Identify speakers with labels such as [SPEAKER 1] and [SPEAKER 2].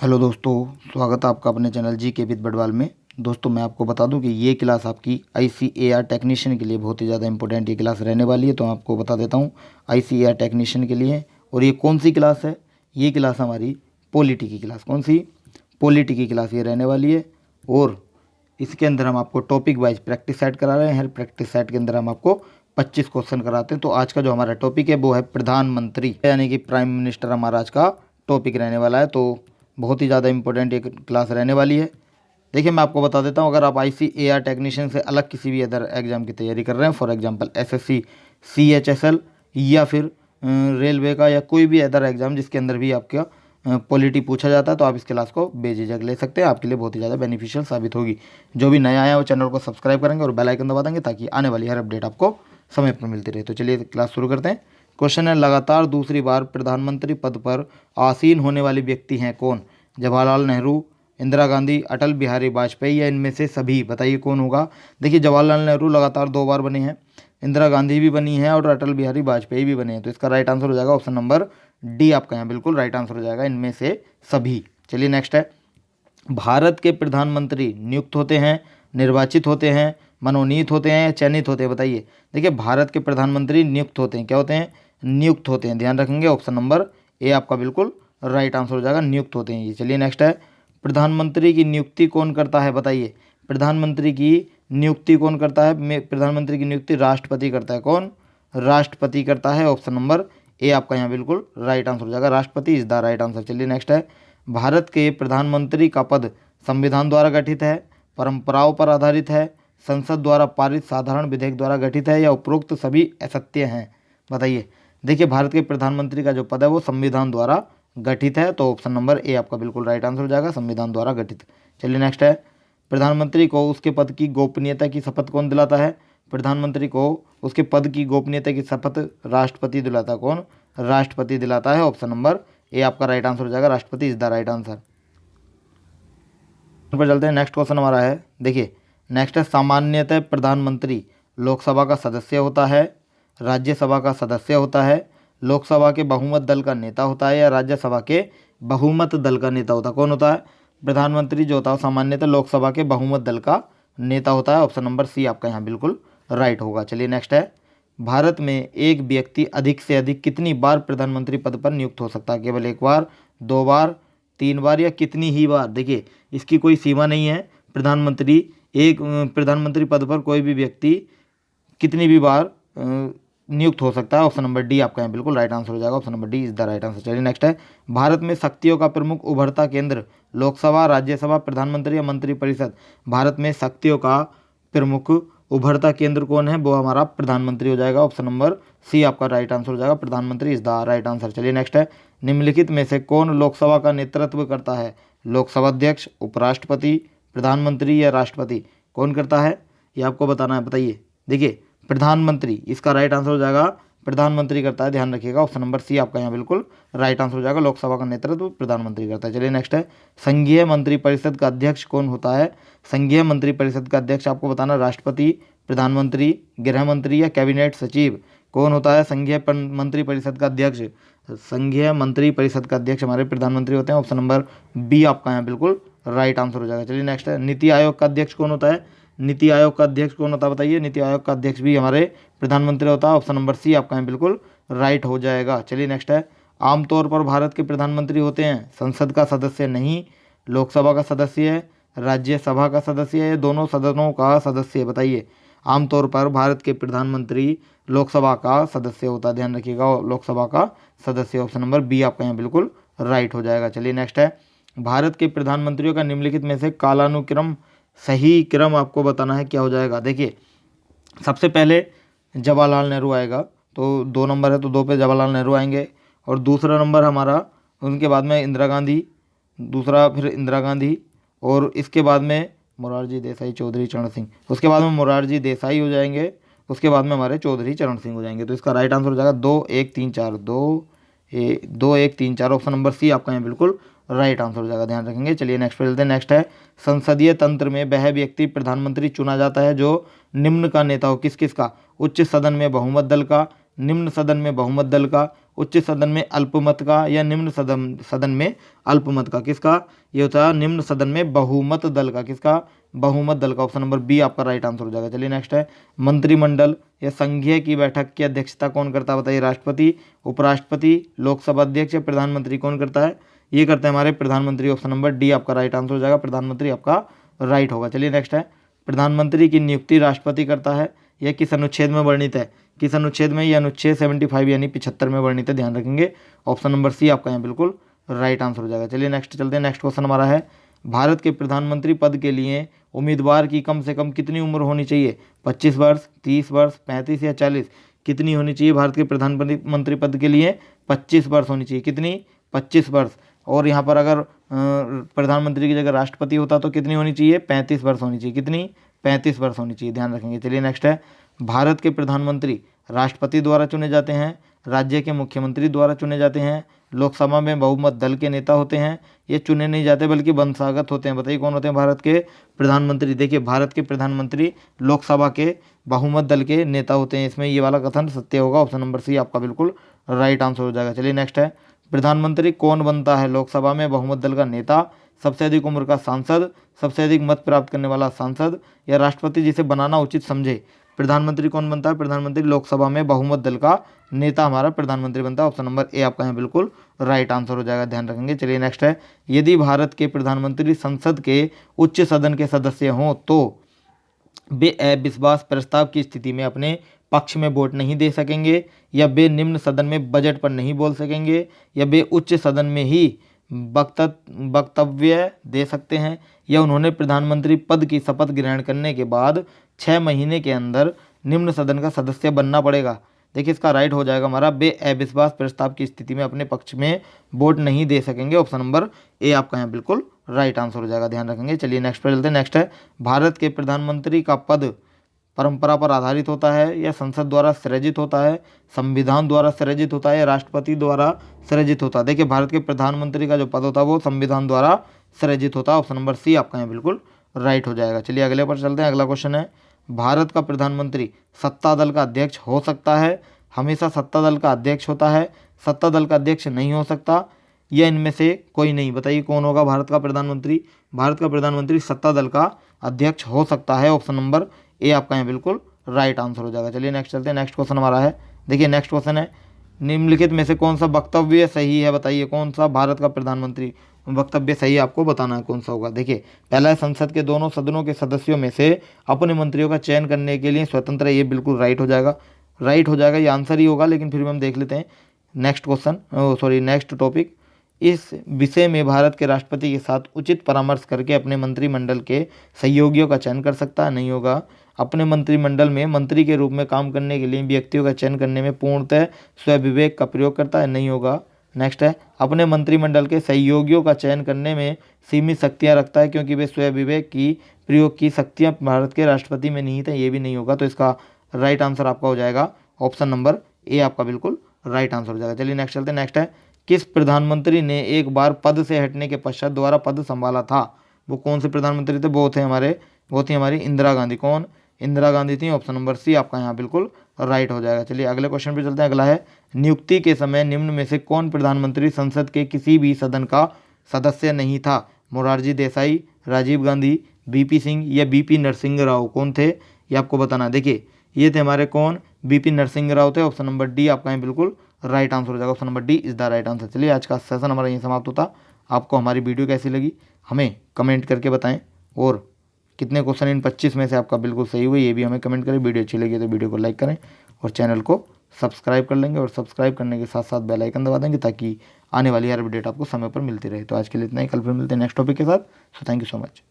[SPEAKER 1] Hello दोस्तों, स्वागत है आपका अपने चैनल जी के विद बडवाल में। दोस्तों मैं आपको बता दूं कि ये क्लास आपकी ICAR टेक्नीशियन के लिए बहुत ही ज़्यादा इंपॉर्टेंट ये क्लास रहने वाली है। तो मैं आपको बता देता हूँ ICAR टेक्नीशियन के लिए। और ये कौन सी क्लास है? ये क्लास हमारी पॉलिटी की क्लास। कौन सी? पॉलिटी की क्लास ये रहने वाली है। और इसके अंदर हम आपको टॉपिक वाइज प्रैक्टिस सेट करा रहे हैं। हर प्रैक्टिस सेट के अंदर हम आपको 25 क्वेश्चन कराते हैं। तो आज का जो हमारा टॉपिक है वो है प्रधानमंत्री, यानी कि प्राइम मिनिस्टर हमारा आज का टॉपिक रहने वाला है। तो बहुत ही ज़्यादा इंपॉर्टेंट एक क्लास रहने वाली है। देखिए मैं आपको बता देता हूँ, अगर आप ICAR टेक्नीशियन से अलग किसी भी अदर एग्जाम की तैयारी कर रहे हैं, फॉर एग्जांपल SSC CHSL या फिर रेलवे का या कोई भी अदर एग्जाम जिसके अंदर भी आपका पॉलिटी पूछा जाता है, तो आप इस क्लास को बेझिझक ले सकते हैं। आपके लिए बहुत ही ज़्यादा बेनिफिशियल साबित होगी। जो भी नया आया है वो चैनल को सब्सक्राइब करेंगे और बेल आइकन दबा देंगे ताकि आने वाली हर अपडेट आपको समय पर मिलती रहे। तो चलिए क्लास शुरू करते हैं। क्वेश्चन है, लगातार दूसरी बार प्रधानमंत्री पद पर आसीन होने वाले व्यक्ति हैं कौन? जवाहरलाल नेहरू, इंदिरा गांधी, अटल बिहारी वाजपेयी या इनमें से सभी? बताइए कौन होगा। देखिए जवाहरलाल नेहरू लगातार 2 बार बने हैं, इंदिरा गांधी भी बनी है और अटल बिहारी वाजपेयी भी बने हैं। तो इसका राइट आंसर हो जाएगा ऑप्शन नंबर डी। आपका यहाँ बिल्कुल राइट आंसर हो जाएगा, इनमें से सभी। चलिए नेक्स्ट है, भारत के प्रधानमंत्री नियुक्त होते हैं, निर्वाचित होते हैं, मनोनीत होते हैं या चयनित होते हैं? बताइए। देखिए भारत के प्रधानमंत्री नियुक्त होते हैं। क्या होते हैं? नियुक्त होते हैं। ध्यान रखेंगे, ऑप्शन नंबर ए आपका बिल्कुल राइट आंसर हो जाएगा, नियुक्त होते हैं ये। चलिए नेक्स्ट है, प्रधानमंत्री की नियुक्ति कौन करता है? बताइए। प्रधानमंत्री की नियुक्ति कौन करता है? प्रधानमंत्री की नियुक्ति राष्ट्रपति करता है। कौन? राष्ट्रपति करता है। ऑप्शन नंबर ए आपका यहाँ बिल्कुल राइट आंसर हो जाएगा, राष्ट्रपति इज द राइट आंसर। चलिए नेक्स्ट है, भारत के प्रधानमंत्री का पद संविधान द्वारा गठित है, परंपराओं पर आधारित है, संसद द्वारा पारित साधारण विधेयक द्वारा गठित है या उपरोक्त सभी असत्य हैं? बताइए। देखिए भारत के प्रधानमंत्री का जो पद है वो संविधान द्वारा गठित है। तो ऑप्शन नंबर ए आपका बिल्कुल राइट आंसर हो जाएगा, संविधान द्वारा गठित। चलिए नेक्स्ट है, प्रधानमंत्री को उसके पद की गोपनीयता की शपथ कौन दिलाता है? प्रधानमंत्री को उसके पद की गोपनीयता की शपथ राष्ट्रपति दिलाता है। कौन? राष्ट्रपति दिलाता है। ऑप्शन नंबर ए आपका राइट आंसर हो जाएगा, राष्ट्रपति इज द राइट आंसर। पर चलते हैं, नेक्स्ट क्वेश्चन हमारा है। देखिए नेक्स्ट है, सामान्यतः प्रधानमंत्री लोकसभा का सदस्य होता है, राज्यसभा का सदस्य होता है, लोकसभा के बहुमत दल का नेता होता है या राज्यसभा के बहुमत दल का नेता होता है? कौन होता है? प्रधानमंत्री जो होता है सामान्यतः लोकसभा के बहुमत दल का नेता होता है। ऑप्शन नंबर सी आपका यहाँ बिल्कुल राइट होगा। चलिए नेक्स्ट है, भारत में एक व्यक्ति अधिक से अधिक कितनी बार प्रधानमंत्री पद पर नियुक्त हो सकता है? केवल 1 बार, 2 बार, 3 बार या कितनी ही बार? देखिए इसकी कोई सीमा नहीं है। प्रधानमंत्री पद पर कोई भी व्यक्ति कितनी भी बार नियुक्त हो सकता है। ऑप्शन नंबर डी आपका यहाँ बिल्कुल राइट आंसर हो जाएगा, option number D is the right answer. चलिए नेक्स्ट है, भारत में शक्तियों का प्रमुख उभरता केंद्र लोकसभा, राज्यसभा, प्रधानमंत्री या मंत्रिपरिषद? भारत में शक्तियों का प्रमुख उभरता केंद्र कौन है? वो हमारा प्रधानमंत्री हो जाएगा। ऑप्शन नंबर सी आपका राइट आंसर हो जाएगा, प्रधानमंत्री इज द राइट आंसर। चलिए नेक्स्ट है, निम्नलिखित में से कौन लोकसभा का नेतृत्व करता है? लोकसभा अध्यक्ष, उपराष्ट्रपति, प्रधानमंत्री या राष्ट्रपति? कौन करता है ये आपको बताना है। बताइए। देखिए प्रधानमंत्री, इसका राइट आंसर हो जाएगा प्रधानमंत्री करता है। ध्यान रखिएगा, ऑप्शन नंबर सी आपका यहाँ बिल्कुल राइट आंसर हो जाएगा, लोकसभा का नेतृत्व प्रधानमंत्री करता है। चलिए नेक्स्ट है, संघीय मंत्रिपरिषद का अध्यक्ष कौन होता है? संघीय मंत्रिपरिषद का अध्यक्ष आपको बताना, राष्ट्रपति, प्रधानमंत्री, गृह मंत्री या कैबिनेट सचिव? कौन होता है संघीय मंत्रिपरिषद का अध्यक्ष? संघीय मंत्रिपरिषद का अध्यक्ष हमारे प्रधानमंत्री होते हैं। ऑप्शन नंबर बी आपका यहाँ बिल्कुल राइट आंसर हो जाएगा। चलिए नेक्स्ट है, नीति आयोग का अध्यक्ष कौन होता है? नीति आयोग का अध्यक्ष कौन होता है? बताइए। नीति आयोग का अध्यक्ष भी हमारे प्रधानमंत्री होता है। ऑप्शन नंबर सी आपका यहाँ बिल्कुल राइट हो जाएगा। चलिए नेक्स्ट है, आमतौर पर भारत के प्रधानमंत्री होते हैं संसद का सदस्य नहीं, लोकसभा का सदस्य है, राज्यसभा का सदस्य है, दोनों सदनों का सदस्य? बताइए। आमतौर पर भारत के प्रधानमंत्री लोकसभा का सदस्य होता है। ध्यान रखिएगा, लोकसभा का सदस्य। ऑप्शन नंबर बी आपका यहाँ बिल्कुल राइट हो जाएगा। चलिए नेक्स्ट है, भारत के प्रधानमंत्रियों का निम्नलिखित में से कालानुक्रम सही क्रम आपको बताना है, क्या हो जाएगा? देखिए सबसे पहले जवाहरलाल नेहरू आएगा, तो 2 नंबर है तो 2 पे जवाहरलाल नेहरू आएंगे। और दूसरा नंबर हमारा, उनके बाद में इंदिरा गांधी, दूसरा फिर इंदिरा गांधी, और इसके बाद में मोरारजी देसाई, चौधरी चरण सिंह। उसके बाद में मोरारजी देसाई हो जाएंगे, उसके बाद में हमारे चौधरी चरण सिंह हो जाएंगे। तो इसका राइट आंसर हो जाएगा 2 1 3 4, 2 1 3 4। ऑप्शन नंबर सी आपका यहाँ बिल्कुल राइट आंसर हो जाएगा, ध्यान रखेंगे। चलिए नेक्स्ट पे चलते हैं। नेक्स्ट है, संसदीय तंत्र में वह व्यक्ति प्रधानमंत्री चुना जाता है जो निम्न का नेता हो। किस किस का? उच्च सदन में बहुमत दल का, निम्न सदन में बहुमत दल का, उच्च सदन में अल्पमत का या निम्न सदन में अल्पमत का? किसका? ये होता है निम्न सदन में बहुमत दल का। किसका? बहुमत दल का। ऑप्शन नंबर बी आपका राइट आंसर हो जाएगा। चलिए नेक्स्ट है, मंत्रिमंडल या संघीय की बैठक की अध्यक्षता कौन करता है? बताइए। राष्ट्रपति, उपराष्ट्रपति, लोकसभा अध्यक्ष या प्रधानमंत्री? कौन करता है? ये करते हैं हमारे प्रधानमंत्री। ऑप्शन नंबर डी आपका राइट आंसर हो जाएगा। प्रधानमंत्री आपका राइट होगा। चलिए नेक्स्ट है, प्रधानमंत्री की नियुक्ति राष्ट्रपति करता है? यह किस अनुच्छेद में वर्णित है? किस अनुच्छेद में? यह अनुच्छेद 75 यानी 75 में वर्णित है, ध्यान रखेंगे। ऑप्शन नंबर सी आपका यहाँ बिल्कुल राइट आंसर हो जाएगा। चलिए नेक्स्ट चलते हैं। नेक्स्ट क्वेश्चन हमारा है, भारत के प्रधानमंत्री पद के लिए उम्मीदवार की कम से कम कितनी उम्र होनी चाहिए? 25 वर्ष, 30 वर्ष, 35 या 40? कितनी होनी चाहिए भारत के प्रधानमंत्री पद के लिए? 25 वर्ष होनी चाहिए। कितनी? 25 वर्ष। और यहाँ पर अगर प्रधानमंत्री की जगह राष्ट्रपति होता तो कितनी होनी चाहिए? 35 वर्ष होनी चाहिए। कितनी? 35 वर्ष होनी चाहिए, ध्यान रखेंगे। चलिए नेक्स्ट है, भारत के प्रधानमंत्री राष्ट्रपति द्वारा चुने जाते हैं, राज्य के मुख्यमंत्री द्वारा चुने जाते हैं, लोकसभा में बहुमत दल के नेता होते हैं, ये चुने नहीं जाते बल्कि वंशागत होते हैं? बताइए कौन होते हैं भारत के प्रधानमंत्री? देखिए, भारत के प्रधानमंत्री लोकसभा के बहुमत दल के नेता होते हैं। इसमें ये वाला कथन सत्य होगा। ऑप्शन नंबर सी आपका बिल्कुल राइट आंसर हो जाएगा। चलिए नेक्स्ट है, प्रधानमंत्री कौन बनता है लोकसभा में बहुमत दल का नेता? सबसे अधिक उम्र का सांसद, सबसे अधिक मत प्राप्त करने वाला सांसद, या राष्ट्रपति जिसे बनाना उचित समझे? प्रधानमंत्री कौन बनता है? प्रधानमंत्री लोकसभा में बहुमत दल का नेता हमारा प्रधानमंत्री बनता है। ऑप्शन नंबर ए आपका यहाँ बिल्कुल राइट आंसर हो जाएगा, ध्यान रखेंगे। चलिए नेक्स्ट है, यदि भारत के प्रधानमंत्री संसद के उच्च सदन के सदस्य हों तो वे अविश्वास प्रस्ताव की स्थिति में अपने पक्ष में वोट नहीं दे सकेंगे, या वे निम्न सदन में बजट पर नहीं बोल सकेंगे, या वे उच्च सदन में ही वक्तव्य दे सकते हैं, या उन्होंने प्रधानमंत्री पद की शपथ ग्रहण करने के बाद 6 महीने के अंदर निम्न सदन का सदस्य बनना पड़ेगा? देखिए, इसका राइट हो जाएगा हमारा, वे अविश्वास प्रस्ताव की स्थिति में अपने पक्ष में वोट नहीं दे सकेंगे। ऑप्शन नंबर ए आपका यहाँ बिल्कुल राइट आंसर हो जाएगा, ध्यान रखेंगे। चलिए नेक्स्ट पर चलते हैं। नेक्स्ट है, भारत के प्रधानमंत्री का पद परंपरा पर आधारित होता है, या संसद द्वारा सृजित होता है, संविधान द्वारा सृजित होता है, या राष्ट्रपति द्वारा सृजित होता है? देखिए, भारत के प्रधानमंत्री का जो पद होता है वो संविधान द्वारा सृजित होता है। ऑप्शन नंबर सी आपका यहाँ बिल्कुल राइट हो जाएगा। चलिए अगले पर चलते हैं। अगला क्वेश्चन है, भारत का प्रधानमंत्री सत्ता दल का अध्यक्ष हो सकता है? हमेशा सत्ता दल का अध्यक्ष होता है, सत्ता दल का अध्यक्ष नहीं हो सकता, या इनमें से कोई नहीं? बताइए कौन होगा भारत का प्रधानमंत्री? भारत का प्रधानमंत्री सत्ता दल का अध्यक्ष हो सकता है। ऑप्शन नंबर ए आपका यहाँ बिल्कुल राइट आंसर हो जाएगा। चलिए नेक्स्ट चलते हैं। नेक्स्ट क्वेश्चन हमारा है, देखिए नेक्स्ट क्वेश्चन है, निम्नलिखित में से कौन सा वक्तव्य सही है? बताइए कौन सा भारत का प्रधानमंत्री वक्तव्य सही है, आपको बताना है कौन सा होगा। देखिए, पहला है, संसद के दोनों सदनों के सदस्यों में से अपने मंत्रियों का चयन करने के लिए स्वतंत्र है। ये बिल्कुल राइट हो जाएगा, राइट हो जाएगा, ये आंसर ही होगा, लेकिन फिर भी हम देख लेते हैं। नेक्स्ट क्वेश्चन, नेक्स्ट टॉपिक, इस विषय में भारत के राष्ट्रपति के साथ उचित परामर्श करके अपने मंत्रिमंडल के सहयोगियों का चयन कर सकता है? नहीं होगा। अपने मंत्रिमंडल में मंत्री के रूप में काम करने के लिए व्यक्तियों का चयन करने में पूर्णतः स्वविवेक का प्रयोग करता है? नहीं होगा। नेक्स्ट है, अपने मंत्रिमंडल के सहयोगियों का चयन करने में सीमित शक्तियां रखता है क्योंकि वे स्वविवेक की प्रयोग की शक्तियां भारत के राष्ट्रपति में निहित है? ये भी नहीं होगा। तो इसका राइट आंसर आपका हो जाएगा ऑप्शन नंबर ए आपका बिल्कुल राइट आंसर हो जाएगा। चलिए नेक्स्ट चलते हैं। नेक्स्ट है, किस प्रधानमंत्री ने एक बार पद से हटने के पश्चात दोबारा पद संभाला था? वो कौन से प्रधानमंत्री थे? वो थी हमारी इंदिरा गांधी। कौन? इंदिरा गांधी थी। ऑप्शन नंबर सी आपका यहाँ बिल्कुल राइट हो जाएगा। चलिए अगले क्वेश्चन पे चलते हैं। अगला है, नियुक्ति के समय निम्न में से कौन प्रधानमंत्री संसद के किसी भी सदन का सदस्य नहीं था? मोरारजी देसाई, राजीव गांधी, बीपी सिंह, या बीपी नरसिंह राव? कौन थे ये आपको बताना। देखिए, ये थे हमारे कौन? बीपी नरसिंह राव थे। ऑप्शन नंबर डी आपका यहाँ बिल्कुल राइट आंसर हो जाएगा। Option number D is the right answer. चलिए आज का सेशन हमारा यहीं समाप्त होता। आपको हमारी वीडियो कैसी लगी हमें कमेंट करके बताएं, और कितने क्वेश्चन इन 25 में से आपका बिल्कुल सही हुए ये भी हमें कमेंट करें। वीडियो अच्छी लगी तो वीडियो को लाइक करें और चैनल को सब्सक्राइब कर लेंगे, और सब्सक्राइब करने के साथ साथ बेल आइकन दबा देंगे ताकि आने वाली हर अपडेट आपको समय पर मिलती रहे। तो आज के लिए इतना ही, कल फिर मिलते हैं नेक्स्ट टॉपिक के साथ। So thank you so much.